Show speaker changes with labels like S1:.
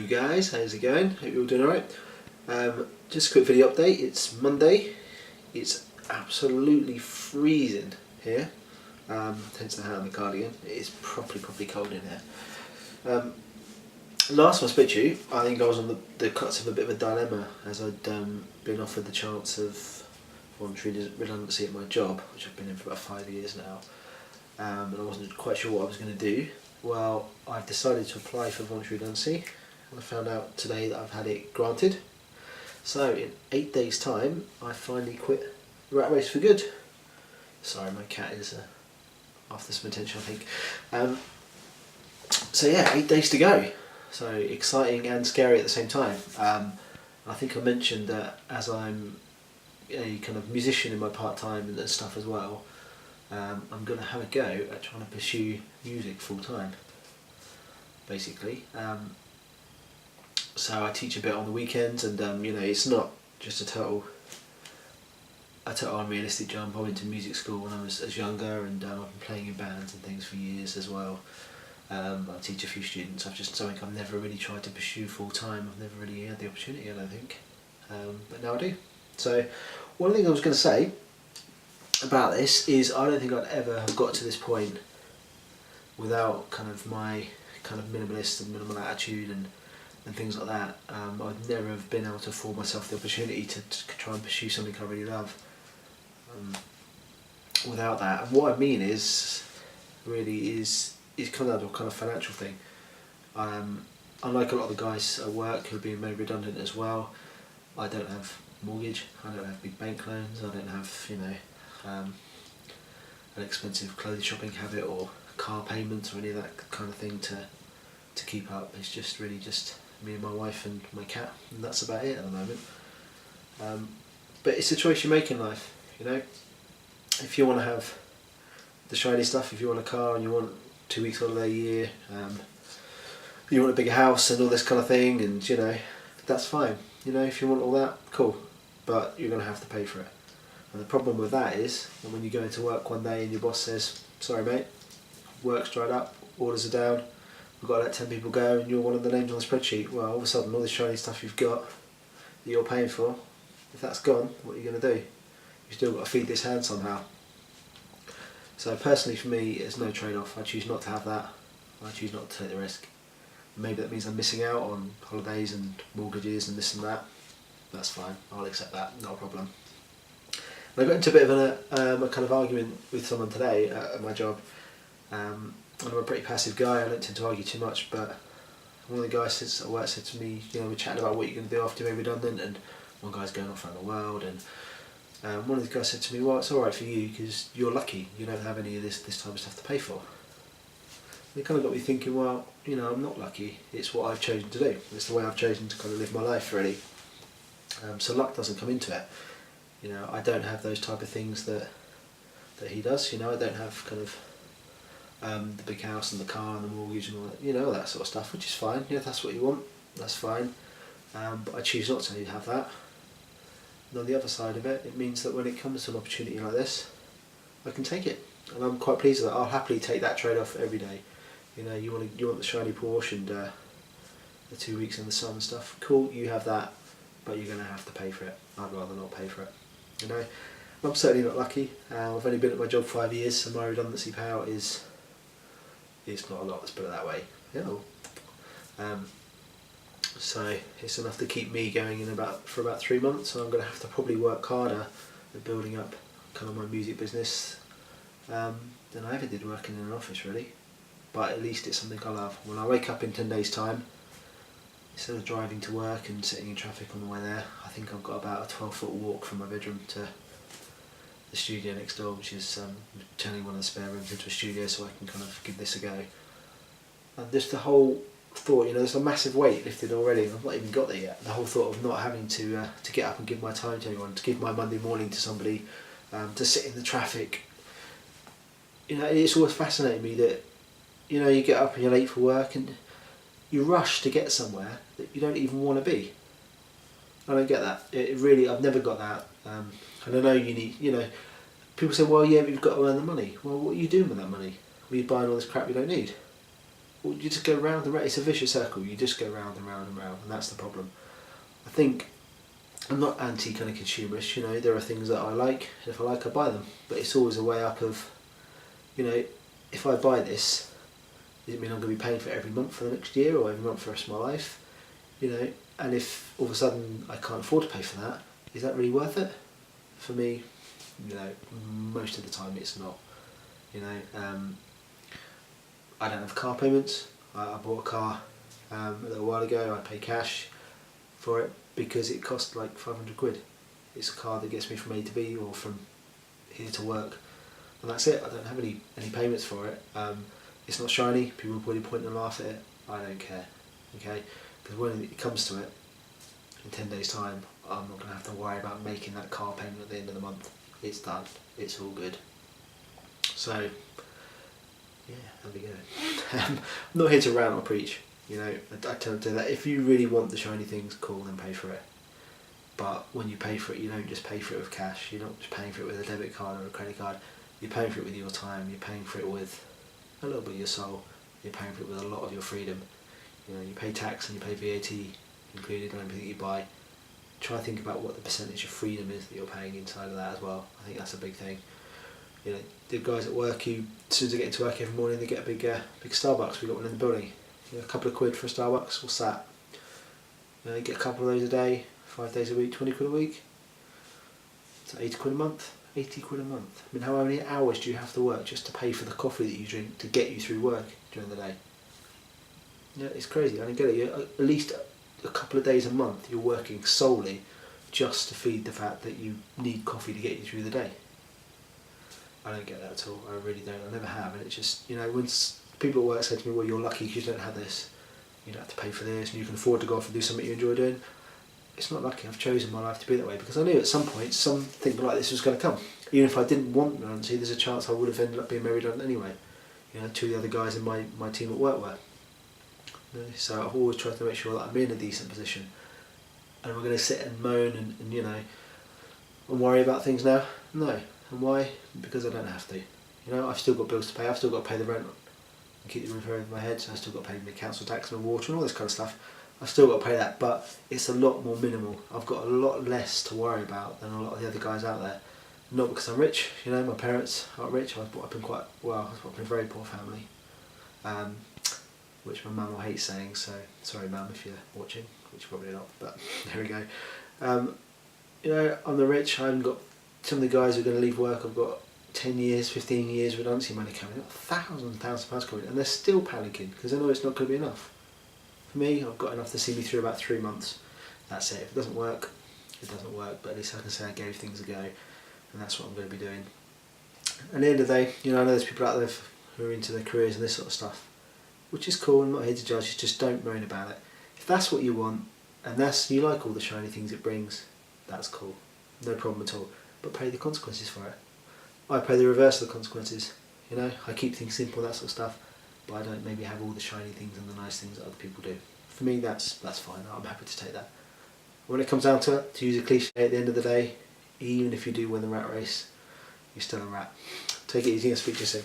S1: guys, how's it going? Hope you're all doing alright. Just a quick video update. It's Monday. It's absolutely freezing here. Hence the hat and the cardigan. It is properly cold in here. Last time I spoke to you, I think I was on the cuts of a bit of a dilemma, as I'd been offered the chance of voluntary redundancy at my job, which I've been in for about 5 years now, and I wasn't quite sure what I was going to do. Well, I've decided to apply for voluntary redundancy, and I found out today that I've had it granted. So in 8 days' time, I finally quit the rat race for good. Sorry, my cat is after some attention, I think. So yeah, 8 days to go. So exciting and scary at the same time. I think I mentioned that as I'm a kind of musician in my part-time and stuff as well, I'm going to have a go at trying to pursue music full-time, basically. So I teach a bit on the weekends, and it's not just a total unrealistic jump. I went to music school when I was younger, and I've been playing in bands and things for years as well. I teach a few students. I've just something I've never really tried to pursue full time. I've never really had the opportunity, I don't think, but now I do. So one thing I was going to say about this is I don't think I'd ever have got to this point without kind of my kind of minimalist and minimal attitude and things like that. I'd never have been able to afford myself the opportunity to try and pursue something I really love without that. And what I mean is kind of a financial thing. Unlike a lot of the guys at work who are being made redundant as well, I don't have a mortgage, I don't have big bank loans, I don't have an expensive clothes shopping habit or car payments or any of that kind of thing to keep up. It's just really just me and my wife and my cat, and that's about it at the moment. But it's a choice you make in life, you know. If you want to have the shiny stuff, if you want a car and you want 2 weeks holiday a year, you want a bigger house and all this kind of thing, and that's fine. If you want all that, cool, but you're going to have to pay for it. And the problem with that is that when you go into work one day and your boss says, sorry mate, work's dried up, orders are down, we've got to let 10 people go and you're one of the names on the spreadsheet. Well, all of a sudden all this shiny stuff you've got that you're paying for, if that's gone, what are you going to do? You've still got to feed this hand somehow. So personally for me, it's no trade-off. I choose not to have that. I choose not to take the risk. Maybe that means I'm missing out on holidays and mortgages and this and that. That's fine, I'll accept that, not a problem. And I got into a bit of a kind of argument with someone today at my job. And I'm a pretty passive guy, I don't tend to argue too much, but one of the guys at work said to me, we're chatting about what you're going to do after you're redundant, and one guy's going off around the world, and one of the guys said to me, well, it's alright for you because you're lucky, you don't have any of this type of stuff to pay for. And it kind of got me thinking, well, I'm not lucky, it's what I've chosen to do, it's the way I've chosen to kind of live my life really. So luck doesn't come into it. I don't have those type of things that he does. I don't have kind of the big house and the car and the mortgage and all that, all that sort of stuff, which is fine. If that's what you want, that's fine. But I choose not to have that. And on the other side of it, it means that when it comes to an opportunity like this, I can take it, and I'm quite pleased with that. I'll happily take that trade-off every day. You want the shiny Porsche and the 2 weeks in the sun and stuff. Cool, you have that, but you're going to have to pay for it. I'd rather not pay for it. I'm certainly not lucky. I've only been at my job 5 years, so my redundancy payout is not a lot. Let's put it that way. So it's enough to keep me going for about 3 months. So I'm going to have to probably work harder at building up kind of my music business than I ever did working in an office really. But at least it's something I love. When I wake up in 10 days time, instead of driving to work and sitting in traffic on the way there, I think I've got about a 12-foot walk from my bedroom to the studio next door, which is turning one of the spare rooms into a studio so I can kind of give this a go. And just the whole thought, there's a massive weight lifted already, and I've not even got there yet. The whole thought of not having to get up and give my time to anyone, to give my Monday morning to somebody, to sit in the traffic. It's always fascinated me that, you get up and you're late for work and you rush to get somewhere that you don't even want to be. I don't get that. I've never got that. And I know you need, people say, well, yeah, but you've got to earn the money. Well, what are you doing with that money? Are you buying all this crap you don't need? well, you just go round and round. It's a vicious circle. You just go round and round and round, and that's the problem. I think I'm not anti kind of consumerist. You know, there are things that I like, and if I like, I buy them. But it's always a way up of, you know, if I buy this, does it mean I'm going to be paying for it every month for the next year or every month for the rest of my life? You know, and if all of a sudden I can't afford to pay for that, is that really worth it? For me, you know, most of the time it's not. You know, I don't have car payments. I bought a car a little while ago. I pay cash for it because it cost like 500 quid. It's a car that gets me from A to B or from here to work, and that's it. I don't have any payments for it. It's not shiny. People will probably point and laugh at it. I don't care. Okay, because when it comes to it, in 10 days' time, I'm not going to have to worry about making that car payment at the end of the month. It's done. It's all good. So, yeah, there we go. I'm not here to rant or preach. You know, I tend to do that. If you really want the shiny things, cool, then pay for it. But when you pay for it, you don't just pay for it with cash. You're not just paying for it with a debit card or a credit card. You're paying for it with your time. You're paying for it with a little bit of your soul. You're paying for it with a lot of your freedom. You know, you pay tax and you pay VAT included on everything you buy. Try to think about what the percentage of freedom is that you're paying inside of that as well. I think that's a big thing. You know, the guys at work who, as soon as they get into work every morning, they get a big Starbucks. We got one in the building. You know, a couple of quid for a Starbucks. What's that? You know, you get a couple of those a day, 5 days a week, 20 quid a week. So 80 quid a month. 80 quid a month. I mean, how many hours do you have to work just to pay for the coffee that you drink to get you through work during the day? Yeah, it's crazy. I don't get it. At least a couple of days a month you're working solely just to feed the fact that you need coffee to get you through the day. I don't get that at all. I really don't. I never have. And it's just, you know, when people at work say to me, well, you're lucky because you don't have this. You don't have to pay for this and you can afford to go off and do something you enjoy doing. It's not lucky. I've chosen my life to be that way because I knew at some point something like this was going to come. Even if I didn't want redundancy, there's a chance I would have ended up being made redundant anyway. You know, two of the other guys in my team at work were. You know, so I've always tried to make sure that I'm in a decent position. And we're going to sit and moan and you know, and worry about things now? No. And why? Because I don't have to. You know, I've still got bills to pay. I've still got to pay the rent and keep the roof over my head. So I've still got to pay my council tax and my water and all this kind of stuff. I've still got to pay that, but it's a lot more minimal. I've got a lot less to worry about than a lot of the other guys out there. Not because I'm rich, you know, my parents aren't rich. I was brought up in quite, well, I was brought up in a very poor family. Which my mum will hate saying, so sorry mum if you're watching, which you're probably not, but there we go. You know, I'm the rich. I haven't got, some of the guys who are going to leave work, I've got 10 years, 15 years redundancy money coming, I've got thousands of pounds coming, and they're still panicking because they know it's not going to be enough. For me, I've got enough to see me through about 3 months. That's it. If it doesn't work, it doesn't work, but at least I can say I gave things a go, and that's what I'm going to be doing. And at the end of the day, you know, I know there's people out there who are into their careers and this sort of stuff, which is cool. I'm not here to judge, just don't moan about it. If that's what you want, and you like all the shiny things it brings, that's cool. No problem at all. But pay the consequences for it. I pay the reverse of the consequences. You know, I keep things simple, that sort of stuff, but I don't maybe have all the shiny things and the nice things that other people do. For me, that's fine. I'm happy to take that. When it comes down to it, to use a cliche, at the end of the day, even if you do win the rat race, you're still a rat. Take it easy and speak to you soon.